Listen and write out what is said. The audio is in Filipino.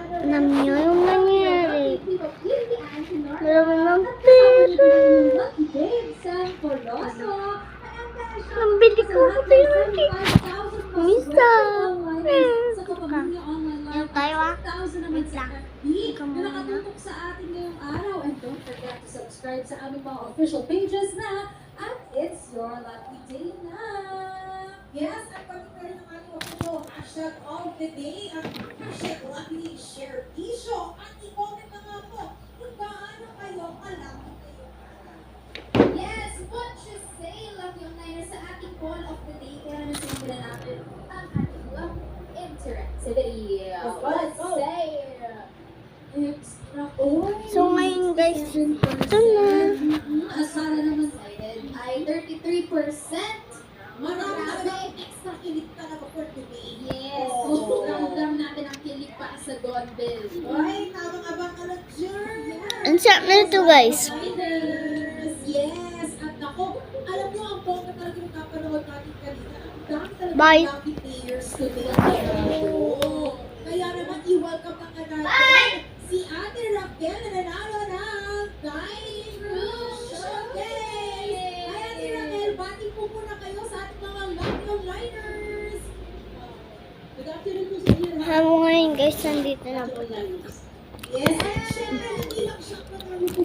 Alam niyo yung nangyari. Marami ng pera. Nambili ko sa tayo Misa. Yung tayo wait lang. Ikaw muna. Sa atin ngayong araw. And don't forget to subscribe sa aming mga official pages na at It's Your Lucky Day na. Yes, at pati pa rin ang ating official hashtag of the day, ang hashtag Lucky Share Isyo. At i-comment na nga po kung gaano kayo kalaki kayo. Yes, what you say, Lucky Online, sa ating call of the day. Kaya naman sinimula natin ang ating love interactivity. Let's say, extra So ngayon guys, ito na. Asara naman ay 33%. Marami na extra kilit talaga for today. Yes. Oh. Ramdam natin ang kilig pa sa Godbell. Ay, tamang-abang ka na dyan. Ang sarap na ito guys. Yes, at ako, alam niyo ang bongga talaga yung napanood natin kanina. Ang dami talaga Bye. ng lucky players today. Oo. Kaya naman, i-welcome na ka natin si Ate Raquel na nanalo ng Dining Room Showcase. Ay, Ate Raquel, bati po muna kayo sa ating mga lucky onliners. Good afternoon po sa inyo. Hamo ngayon guys, nandito na po yan. Yes, at syempre, hindi lang siya pagkano po